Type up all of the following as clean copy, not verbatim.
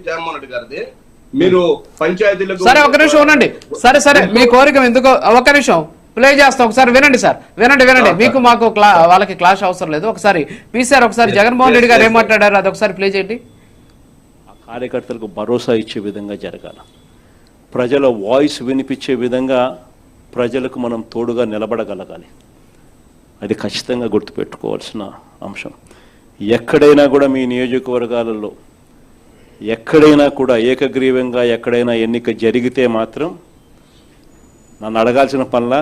జగన్మోహన్ రెడ్డి గారిది. మీరు పంచాయతీలకు సరే ఒక నిమిషం ఉండండి. సరే సరే మీ కోరిక ఎందుకో ఒక నిమిషం ప్లే చేస్తాం, ఒకసారి వినండి సార్, వినండి వినండి. మీకు మాకు వాళ్ళకి క్లాష్ అవసరం లేదు. ఒకసారి పీసీఆర్ ఒకసారి జగన్మోహన్ రెడ్డి గారు ఏం మాట్లాడారు అది ఒకసారి ప్లే చేయండి. కార్యకర్తలకు భరోసా ఇచ్చే విధంగా జరగాలి, ప్రజల వాయిస్ వినిపించే విధంగా ప్రజలకు మనం తోడుగా నిలబడగలగాలి. అది ఖచ్చితంగా గుర్తుపెట్టుకోవాల్సిన అంశం. ఎక్కడైనా కూడా మీ నియోజకవర్గాలలో ఎక్కడైనా కూడా ఏకగ్రీవంగా ఎక్కడైనా ఎన్నిక జరిగితే మాత్రం నన్ను అడగాల్సిన పనుల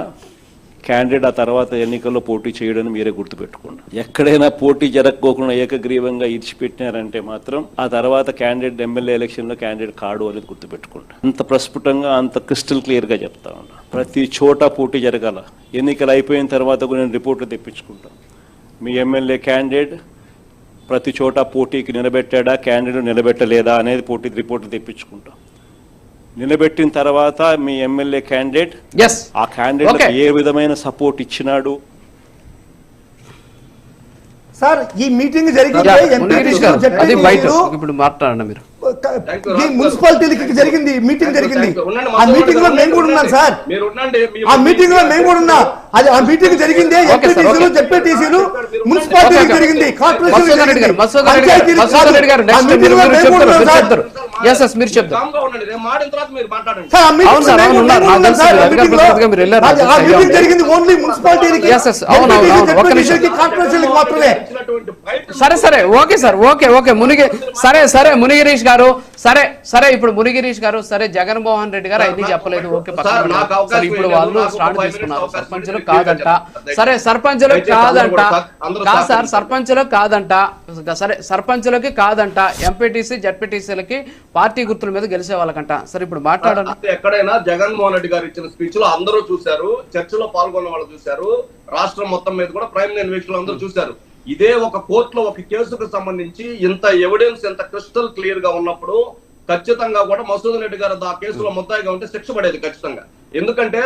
క్యాండిడేట్ ఆ తర్వాత ఎన్నికల్లో పోటీ చేయడం మీరే గుర్తుపెట్టుకోండి. ఎక్కడైనా పోటీ జరగకోకుండా ఏకగ్రీవంగా ఇడిచిపెట్టినారంటే మాత్రం ఆ తర్వాత క్యాండిడేట్ ఎమ్మెల్యే ఎలక్షన్లో క్యాండిడేట్ కాడు అనేది గుర్తుపెట్టుకోండి. అంత ప్రస్ఫుటంగా అంత క్రిస్టల్ క్లియర్గా చెప్తా ఉన్నా. ప్రతి చోట పోటీ జరగాల. ఎన్నికలు అయిపోయిన తర్వాత కూడా నేను రిపోర్ట్లు తెప్పించుకుంటాను. మీ ఎమ్మెల్యే క్యాండిడేట్ ప్రతి చోట పోటీకి నిలబెట్టాడా, క్యాండిడేట్ నిలబెట్టలేదా అనేది పోటీ రిపోర్ట్లు తెప్పించుకుంటాం. నిలబెట్టిన తర్వాత మీ ఎమ్మెల్యే క్యాండిడేట్ ఆ క్యాండిడేట్ ఏ విధమైన సపోర్ట్ ఇచ్చినాడు. సార్ ఈ మీటింగ్ జరిగింది మున్సిపాలిటీలకి జరిగింది, మీటింగ్ జరిగింది. ఆ మీటింగ్ లో మేము కూడా ఉన్నాం సార్, ఆ మీటింగ్ లో మేము కూడా ఉన్నాం. అది ఆ మీటింగ్ జరిగింది ఎంపీటీసీలు జెడ్పీటీసీలు మున్సిపాలిటీలకు జరిగింది, కార్పొరేషన్ జరిగింది ఓన్లీ మున్సిపాలిటీకి కార్పొరేషన్ మాత్రమే. సరే సరే ఓకే సార్, ఓకే ఓకే మునిగి సరే సరే మునిగిరీష్ గారు, సరే సరే ఇప్పుడు మునిగిరీష్ గారు, సరే జగన్మోహన్ రెడ్డి గారు అన్ని చెప్పలేదు, ఓకే సరే ఇప్పుడు వాళ్ళు స్టార్ట్ చేసుకున్నారు. సర్పంచులు కాదంట, సరే సర్పంచులు కాదంట, కాదు సార్ సర్పంచులు కాదంట, సరే సర్పంచులకి కాదంట, ఎంపీటీసీ జడ్పీటీసీలకి పార్టీ గుర్తుల మీద గెలిచే వాళ్ళకంట. సరే ఇప్పుడు మాట్లాడండి. ఎక్కడైనా జగన్మోహన్ రెడ్డి గారు ఇచ్చిన స్పీచ్ లో అందరూ చూశారు, చర్చలో పాల్గొన్న వాళ్ళు చూశారు, రాష్ట్రం మొత్తం మీద కూడా ప్రైమ్ లైన్ వీక్షకులు అందరూ చూశారు. ఇదే ఒక కోర్టులో ఒక కేసుకు సంబంధించి ఇంత ఎవిడెన్స్ ఎంత క్రిస్టల్ క్లియర్ గా ఉన్నప్పుడు ఖచ్చితంగా కూడా మసూదన్ రెడ్డి గారు ఆ కేసులో ముద్దాయిగా ఉంటే శిక్ష పడేది ఖచ్చితంగా. ఎందుకంటే